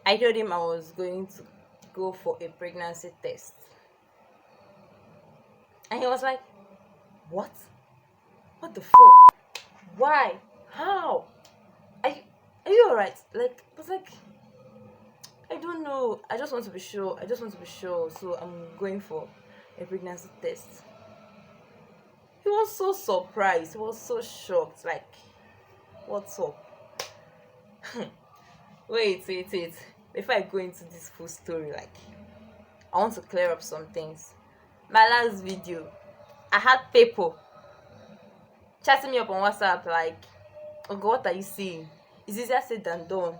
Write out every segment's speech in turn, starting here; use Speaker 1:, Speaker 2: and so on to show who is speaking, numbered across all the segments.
Speaker 1: I told him I was going to go for a pregnancy test. And he was like, what? What the fuck? Why? How? Are you, are you alright? Like, I was like, I don't know. I just want to be sure. I just want to be sure. So I'm going for a pregnancy test. He was so surprised. He was so shocked. Like, what's up? Wait. Before I go into this full story, like, I want to clear up some things. My last video, I had people chatting me up on WhatsApp like, oh God, what are you saying? It's easier said than done.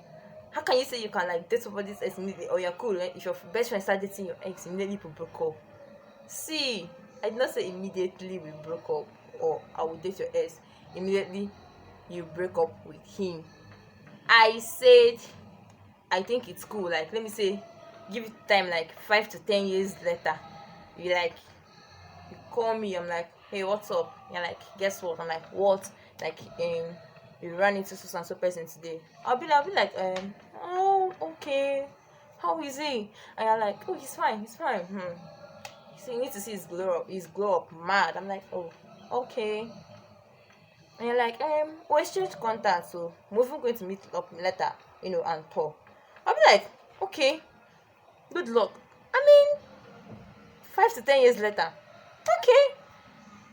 Speaker 1: How can you say you can like date somebody's ex immediately, or you're cool if your best friend start dating your ex immediately you broke up? See, I did not say immediately we broke up or I will date your ex immediately you break up with him. I said I think it's cool. Like, let me say, give it time like 5 to 10 years later. You like, you call me. I'm like, hey, what's up? You're like, guess what? I'm like, what? Like, we ran into so and so person today. I'll be like, oh, okay. How is he? And you're like, oh, he's fine. So you need to see his glow up, mad. I'm like, oh, okay. And you're like, we exchange contact, so we're even going to meet up later, and talk. I'll be like, okay, good luck. I mean, 5 to 10 years later, okay.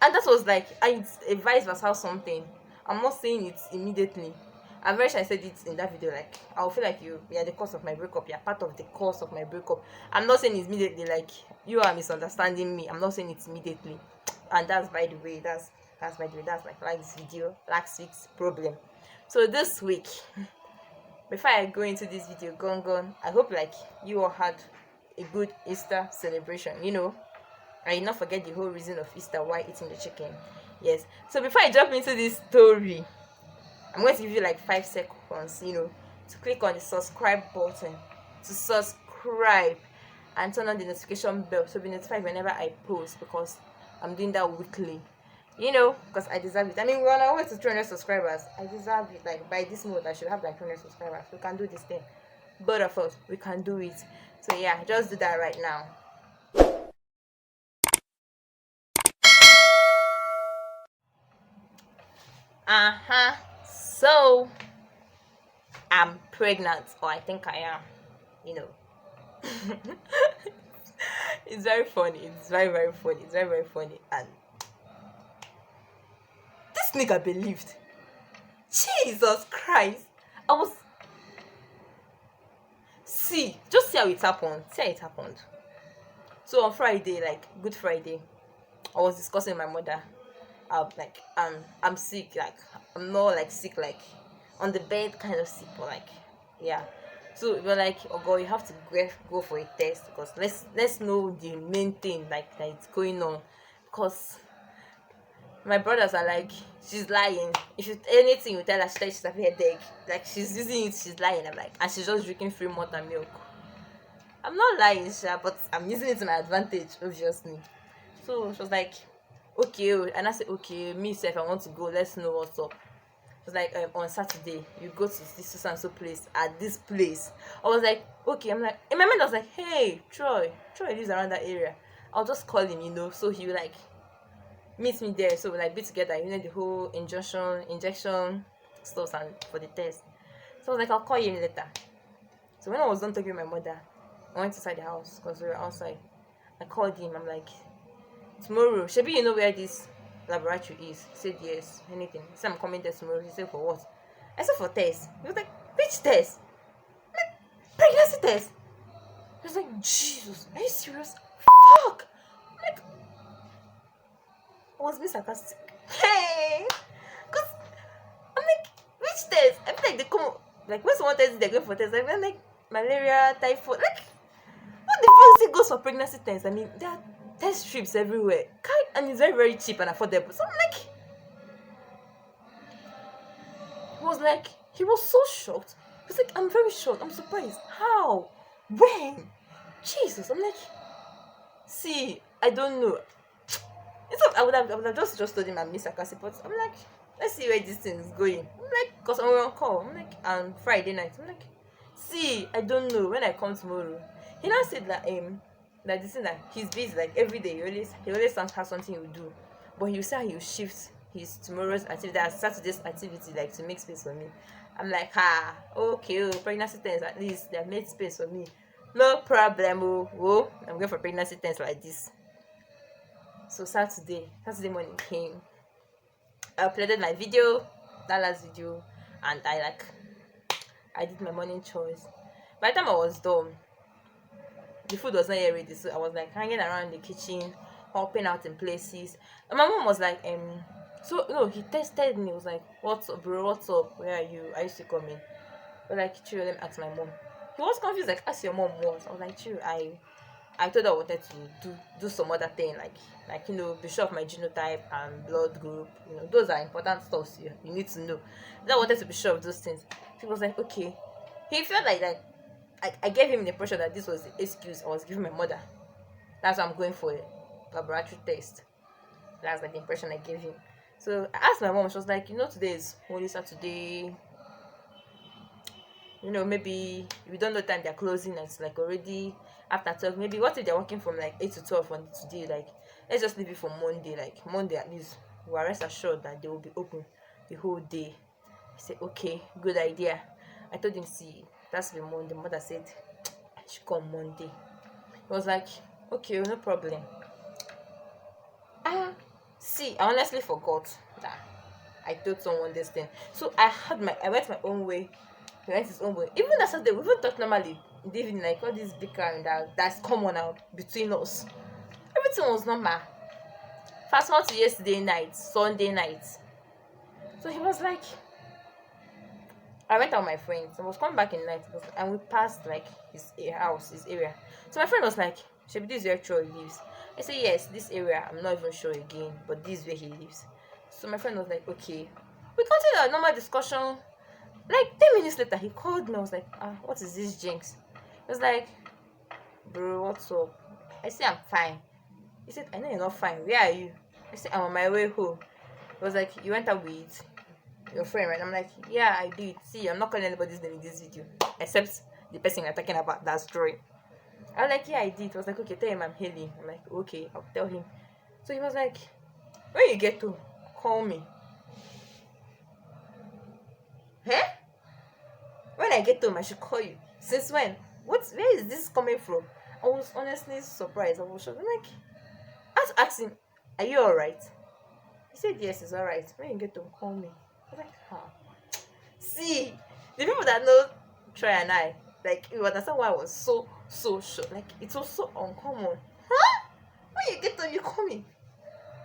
Speaker 1: And that was like, it's a vice versa something. I'm not saying it immediately. I'm very sure I said it in that video. Like, I'll feel like you're the cause of my breakup. You're part of the cause of my breakup. I'm not saying it immediately. Like, you are misunderstanding me. I'm not saying it immediately. And that's by the way. That's by the way. That's like this video last week's problem. So this week, before I go into this video, gone. I hope like you all had a good Easter celebration. I did not forget the whole reason of Easter, why eating the chicken. Yes. So before I jump into this story, I'm going to give you like 5 seconds, to click on the subscribe button, to subscribe and turn on the notification bell so be notified whenever I post, because I'm doing that weekly. Because I deserve it. I mean, we're on our way to 300 subscribers. I deserve it. Like, by this month, I should have like 300 subscribers. We can do this thing. Both of us, we can do it. So yeah, just do that right now. So I'm pregnant, or I think I am. It's very funny. It's very funny. It's very funny. And this nigga believed. Jesus Christ. Just see how it happened. So on Friday, like Good Friday, I was discussing with my mother. I'm sick. Like, I'm not like sick, like on the bed kind of sick, but like, yeah. So we were like, oh God, you have to go for a test, because let's know the main thing like that is going on. Because my brothers are like, she's lying. If anything you tell her, she's having a headache. Like, she's using it, she's lying. I'm like, and she's just drinking free malt and milk. I'm not lying, sure, but I'm using it to my advantage, obviously. So she was like, okay. And I said, okay, me if I want to go, let's know what's up. It was like, on Saturday you go to this so and so place at this place. I was like, okay. I'm like, in my mind I was like, hey, Troy lives around that area. I'll just call him, so he will like meet me there, so we'll like be together, the whole injection stuff and for the test. So I was like, I'll call you later. So when I was done talking with my mother, I went inside the house because we were outside. I called him. I'm like, tomorrow, Shebi, you know where this laboratory is? He said, yes. Anything. He said, I'm coming there tomorrow. He said, for what? I said, for test. He was like, which test? I'm like, pregnancy test. He was like, Jesus, are you serious? Fuck. I'm like, I was being sarcastic. Hey, because I'm like, which test? I feel like they come, like when someone tells you they're going for test, I feel like malaria, typhoid. Like, what the fuck is it goes for pregnancy test? I mean, there are test strips everywhere. And it's very cheap and affordable. So I'm like, he was so shocked. He was like, I'm very shocked. I'm surprised. How? When? Jesus. I'm like, see, I don't know. I would have just told him I'm Miss Akasi, but I'm like, let's see where this thing is going. I'm like, because I'm on call. I'm like, on Friday night. I'm like, See, I don't know. When I come tomorrow, he now said that this thing that he's busy like every day. He always has something he will do, but he will say he will shift his tomorrow's activity, that Saturday's activity, like to make space for me. I'm like, okay, pregnancy test, at least they have made space for me. No problem, I'm going for pregnancy test like this. So Saturday morning came. I uploaded my video, that last video, and I did my morning chores. By the time I was done, the food was not yet ready, so I was like hanging around the kitchen, helping out in places. And my mom was like, so no, he tested me. He was like, "What's up, bro? What's up? Where are you? Are you still coming?" But like, chill, let me ask my mom. He was confused, like, ask your mom what? I was like, chill, I told her I wanted to do some other thing, like be sure of my genotype and blood group. Those are important stuff you need to know. I wanted to be sure of those things. He was like, okay. He felt like I gave him the impression that this was the excuse I was giving my mother. That's why I'm going for a laboratory test. That's like the impression I gave him. So I asked my mom. She was like, today is Holy Saturday. Maybe we don't know the time they're closing, and it's like already after 12. Maybe what if they're working from like 8 to 12 on today? Like, let's just leave it for Monday. Like Monday at least, we are rest assured that they will be open the whole day. I said, okay, good idea. I told him, see, that's the Monday. Mother said I should come Monday. He was like, okay, no problem. See, I honestly forgot that I told someone this thing. So I went my own way. He went his own way. Even that Saturday, we even talk normally in the evening, like all this bickering that's common out between us. Everything was normal. Fast forward to yesterday night, Sunday night. So he was like, I went out with my friends. I was coming back in the night, and we passed like his house, his area. So my friend was like, "Shebi, this is where Troy lives." I said, "Yes, this area. I'm not even sure again, but this is where he lives." So my friend was like, "Okay." We continued our normal discussion. Like 10 minutes later, he called me. I was like, what is this, Jinx? He was like, "Bro, what's up?" I said, "I'm fine." He said, "I know you're not fine. Where are you?" I said, "I'm on my way home." He was like, "You went out with your friend, right?" I'm like, "Yeah, I did. See, I'm not calling anybody's name in this video, except the person we're talking about, that story." I was like, "Yeah, I did." He was like, "Okay, tell him I'm hailing." I'm like, "Okay, I'll tell him." So he was like, "When you get to, call me." Huh? When I get home, I should call you. Since when? Where is this coming from? I was honestly surprised. I was shocked. I'm like, I had to ask him, "Are you alright?" He said, "Yes, it's alright. When you get home, call me." I was like, See, the people that know Troy and I, like, you understand why I was so shocked. Like, it was so uncommon. When you get home, you call me.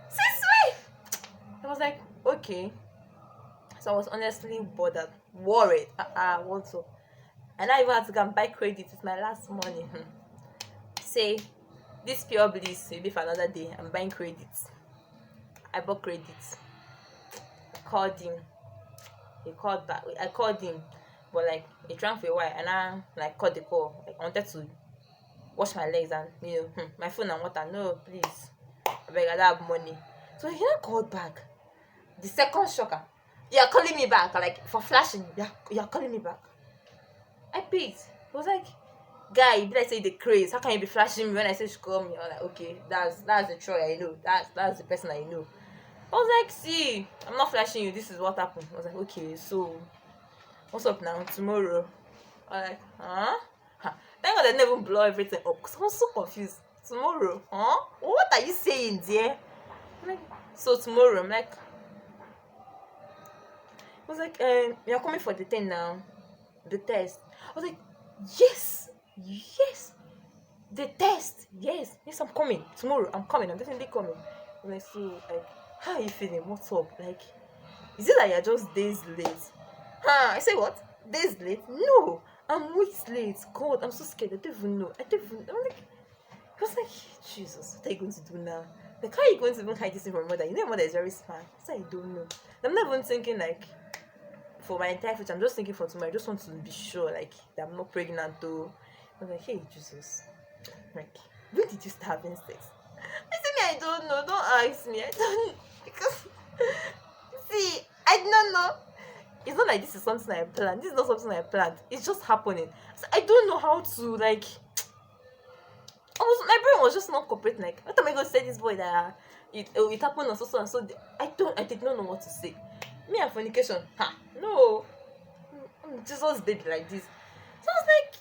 Speaker 1: Since when? I was like, okay. So I was honestly bothered, worried. What's up? And I even had to go and buy credit with my last money. Say, this pure bliss will be for another day. I'm buying credits. I bought credits. I called him. He called back. I called him, but like it ran for a while, and I like called the call. Like, I wanted to wash my legs and my phone and water. No, please, I beg, I don't have money. So he now called back. The second shocker. You're calling me back, like for flashing. You're calling me back. I picked. He was like, "Guy, you be like say the craze. How can you be flashing me when I say she call me?" I was like, okay, that's the Troy I know. That's the person I know. I was like, "See, I'm not flashing you. This is what happened." I was like, "Okay, so what's up now? Tomorrow?" I was like, huh? Thank God I didn't even blow everything up because I was so confused. Tomorrow? Huh? What are you saying, dear? I'm like, so tomorrow? I'm like, I was like, you're coming for the thing now, the test. I was like, yes, the test, yes, I'm coming tomorrow. I'm definitely coming. I'm like, so like, how are you feeling? What's up? Like, is it like you're just days late? I say, what? Days late? No, I'm weeks late. God, I'm so scared. I don't even know. I'm like, I was like, Jesus, what are you going to do now? Like, how are you going to even hide this from your mother? You know your mother is very smart. So I don't know. I'm not even thinking like for my entire future. I'm just thinking for tomorrow. I just want to be sure like that I'm not pregnant though. I was like, hey Jesus, like, when did you start having sex? I said, I don't know. Don't ask me. I don't because see, I don't know. It's not like this is something I planned. This is not something I planned. It's just happening. So I don't know how to like. My brain was just not cooperating. Like, what am I going to say this boy that it happened on so and so? I did not know what to say. Me and fornication, no, Jesus did like this. So I was like,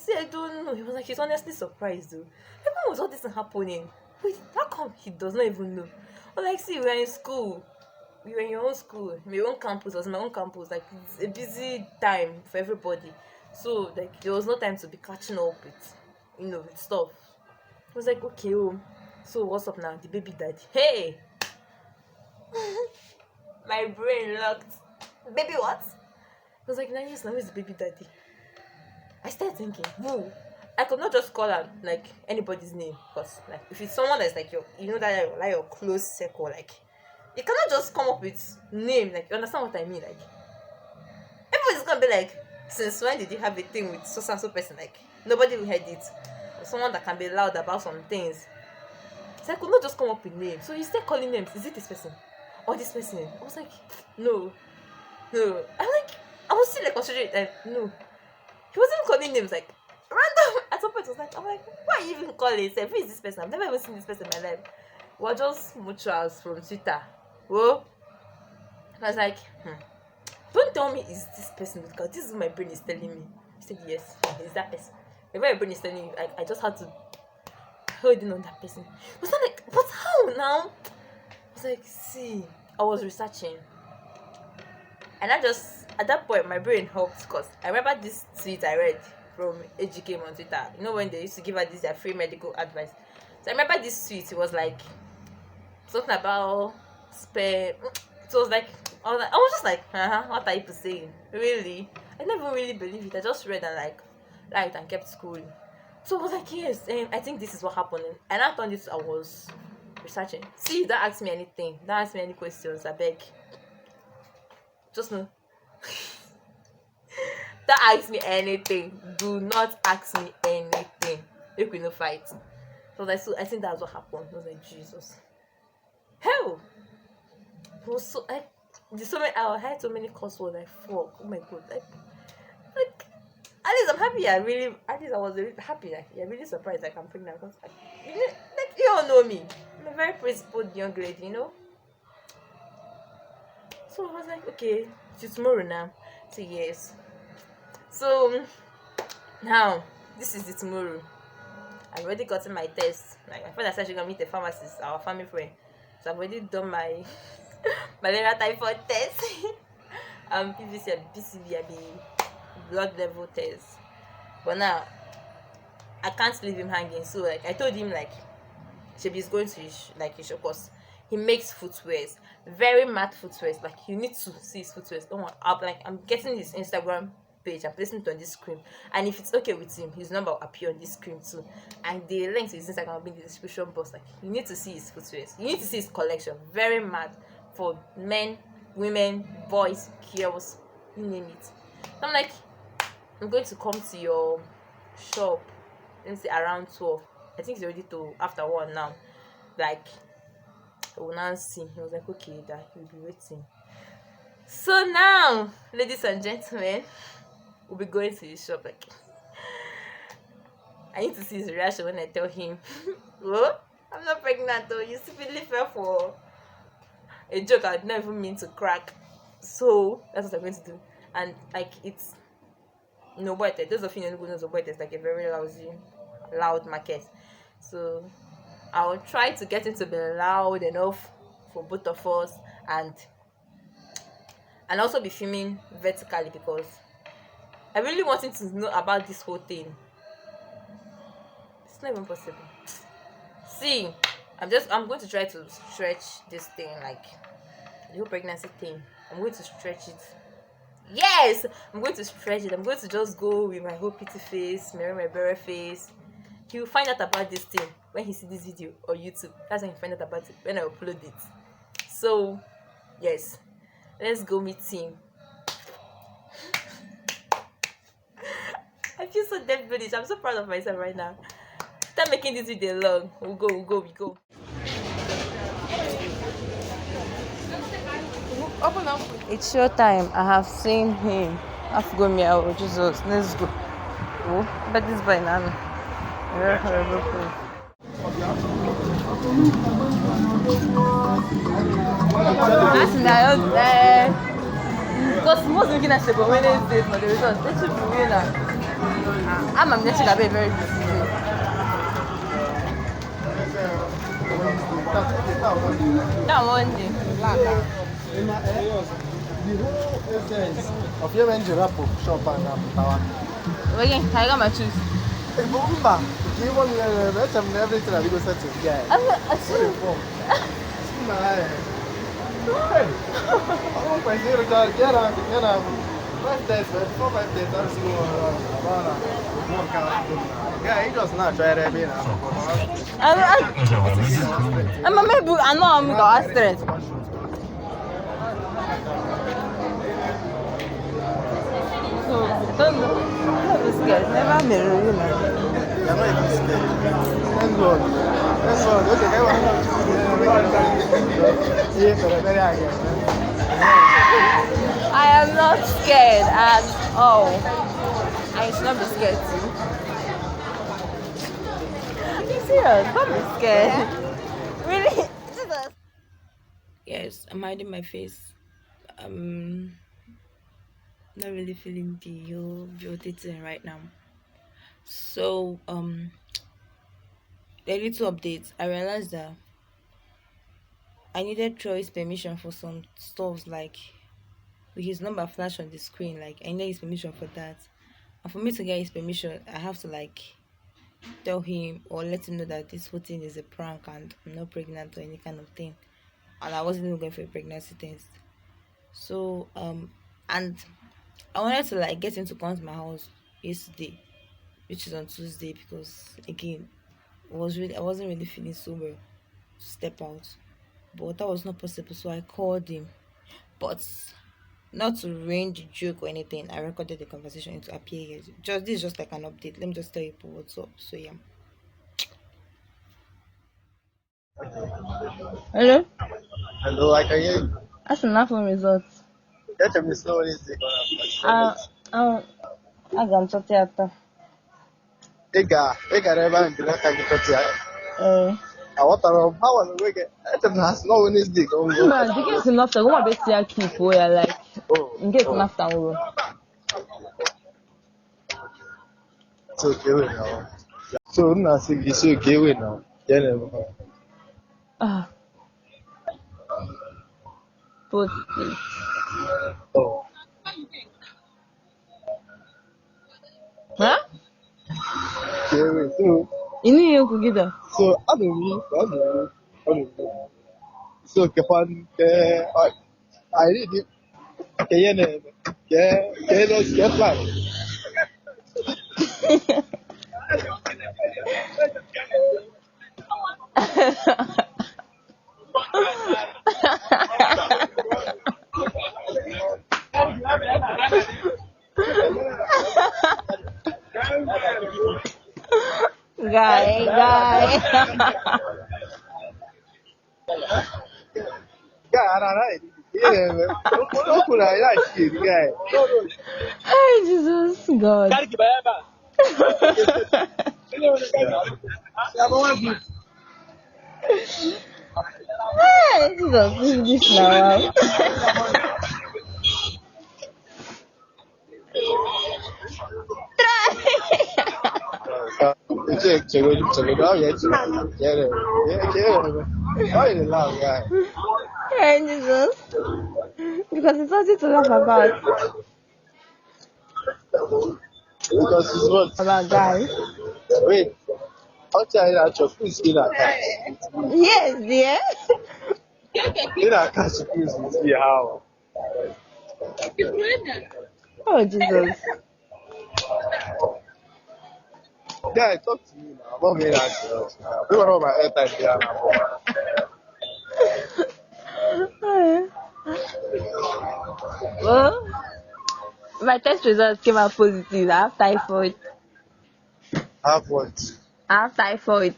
Speaker 1: see, I don't know. He was like, he's honestly surprised though. Like, when was all this happening? Wait, how come he does not even know? But like, see, we were in school. We were in your own school, my own campus. It was my own campus. Like, it's a busy time for everybody. So like, there was no time to be catching up with, with stuff. I was like, okay, so what's up now? The baby daddy. Hey, my brain locked. Baby, what? I was like, 9 years now, who's the baby daddy? I started thinking, who? I could not just call her like anybody's name, because like if it's someone that's like your close circle, like you cannot just come up with name. Like, you understand what I mean? Like, everybody's gonna be like, since when did you have a thing with so and so person? Like, nobody will heard it. Or someone that can be loud about some things. So I could not just come up with names. So you start calling names. Is it this person or this person? I was like, no. I was still like considering it. Like, no. He wasn't calling names like random. At some point, I was like, why are you even calling yourself? Who is this person? I've never even seen this person in my life. We're just mutuals from Twitter. Whoa. I was like, don't tell me it's this person, because this is what my brain is telling me. He said, yes, it's that person. Whenever my brain is telling me, I just had to hold in on that person. It was not like, but how now? I was like, see, I was researching. And at that point, my brain helped, because I remember this tweet I read from AGK on Twitter. You know, when they used to give her this their free medical advice. So I remember this tweet. It was like something about sperm. So it was like, I was just like, what are you saying? Really? I never really believed it. I just read and like liked and kept scrolling. So I was like, yes, I think this is what happened. And after this, I was researching. See, don't ask me anything. Don't ask me any questions. I beg. Just know. Don't ask me anything. Do not ask me anything. If we no fight. So I think that's what happened. I was like, Jesus. Hell. It was so I had so many curse words. Like, fuck. Oh my god. Like at least I'm happy. I was really happy. Like, I'm really surprised. Like, I'm pregnant. Because like you all know me. I'm a very principled young lady, So I was like, okay, it's tomorrow now. So yes. So now this is the tomorrow. I've already gotten my test. Like, my friend said she's gonna meet a pharmacist, our family friend. So I've already done my malaria typhoid test. PVC and BCV, blood level test. But now I can't leave him hanging. So like I told him, like, Shebi's going to his shop, because he makes footwears, very mad footwears. Like, you need to see his footwears. I'm getting his Instagram page. I'm placing it on this screen, and if it's okay with him, his number will appear on this screen too, and the link to his Instagram will be in the description box. Like, you need to see his footwears. You need to see his collection. Very mad, for men, women, boys, girls, you name it. So I'm like, I'm going to come to your shop, let me say around 12. I think it's already to after 1 now. Like, I will now see. He was like, okay, that he'll be waiting. So now, ladies and gentlemen, we'll be going to the shop. Like, I need to see his reaction when I tell him, oh, I'm not pregnant though. You stupidly fell for a joke I did not even mean to crack. So that's what I'm going to do. And like, it's boy test. Those of you who know boy test, like a very loud market. So I'll try to get him to be loud enough for both of us, and also be filming vertically, because I really want him to know about this whole thing. It's not even possible. See, I'm going to try to stretch this thing, like the whole pregnancy thing. I'm going to stretch it. Yes, I'm going to stretch it. I'm going to just go with my whole pretty face, my bare face. He will find out about this thing when he sees this video on YouTube. That's when he find out about it, when I upload it. So yes, let's go meet him. I feel so devilish. I'm so proud of myself right now. Start making this video long. We go. Open up. It's showtime. I have seen him. I've gone me out. Jesus, let's go. Oh, but this by now. Very horrible place. That's now. Because most looking at the Wednesday for the results. They should be winner. I'm netting a very busy. That one day.
Speaker 2: The whole essence of your engine wrap up shop and power.
Speaker 1: Again, I got my shoes.
Speaker 2: Hey, Bumba, give one everything I go set to. Yeah.
Speaker 1: I'm a shoe.
Speaker 2: Hey, I won't quite hear it. Get up. 5 days, 5 days, I'm still around. Yeah, he does not try to be now.
Speaker 1: I'm a maybe I know I'm going to stress. Don't be scared. Never mirror, you know.
Speaker 2: You're not even scared. Thank God. Okay,
Speaker 1: I am not scared at all. I should not be scared too. Are you serious? Don't be scared. Really? Yes, I'm hiding my face. Not really feeling the whole thing right now. So the little updates. I realized that I needed Troy's permission for some stuff, like with his number flash on the screen. Like I need his permission for that, and for me to get his permission, I have to like tell him or let him know that this whole thing is a prank and I'm not pregnant or any kind of thing, and I wasn't even going for a pregnancy test. So and I wanted to like get him to come to my house yesterday, which is on Tuesday, because again I wasn't really feeling so well to step out, but that was not possible. So I called him, but not to ruin the joke or anything. I recorded the conversation to appear here. This is just like an update. Let me just tell you what's up. So yeah. Hello.
Speaker 2: hello, I can hear you.
Speaker 1: That's enough for results.
Speaker 2: Get me slow is
Speaker 1: Aga m chọta ya taa.
Speaker 2: Ị gara ebe ahụ nke aka gị tọtị ya. Aghọtara m, ha nwere onwe gị. Echere na ha si na Wednesday ka ọ nwụọ.
Speaker 1: Mba, dịka esi n'afta, gwa ma besi ya kipo ya like. Nke esi n'afta nwụrụ.
Speaker 2: So kewe na. So nna sị gị so kewe na. Ya na-eme.
Speaker 1: Post.
Speaker 2: Oh.
Speaker 1: Huh?
Speaker 2: Kewe, so.
Speaker 1: Ini yung kugida.
Speaker 2: So, ano yun? So, kepan, I read it. Kaya na-eme. Kaya plan.
Speaker 1: Guy. Ay, Jesus, God. Ay, Jesus, this now. Hey, Jesus. Because it's something to laugh about.
Speaker 2: Because it's what?
Speaker 1: About guys.
Speaker 2: Wait. I'll tell you that your food is in a car.
Speaker 1: Yes, dear.
Speaker 2: In a car, your food is in how?
Speaker 1: Oh, Jesus.
Speaker 2: Yeah, talk to me now. I'm not being anxious now. People know my airtime here now.
Speaker 1: Well, my test results came out positive. I have typhoid.
Speaker 2: Have what?
Speaker 1: I have typhoid.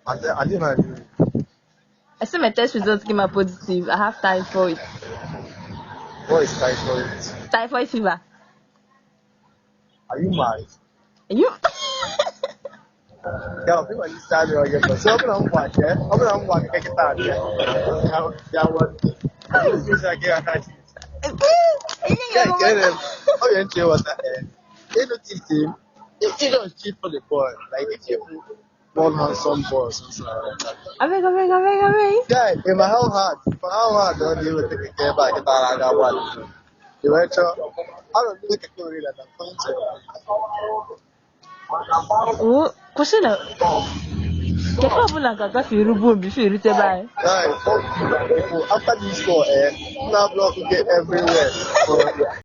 Speaker 2: I didn't know.
Speaker 1: I see my test results came out positive. I have typhoid.
Speaker 2: What is typhoid?
Speaker 1: Typhoid fever.
Speaker 2: Are you mad?
Speaker 1: You?
Speaker 2: Yeah, I think when you start your year, so I'm watching. I'm watching. I get that. Yeah, what? This is like a catch. Yeah, get him. Oh, you ain't what that is. You don't teach him. You don't cheat for the boy. Like if you one handsome boss and stuff like that.
Speaker 1: I beg.
Speaker 2: Yeah, if I how hard don't you take care back if I got one? You went to I don't look at you really that point.
Speaker 1: Oh, question. Kepa ọbụla ga-agafe irubu bifo irute be anyị.
Speaker 2: Right, people after this war, now block get everywhere.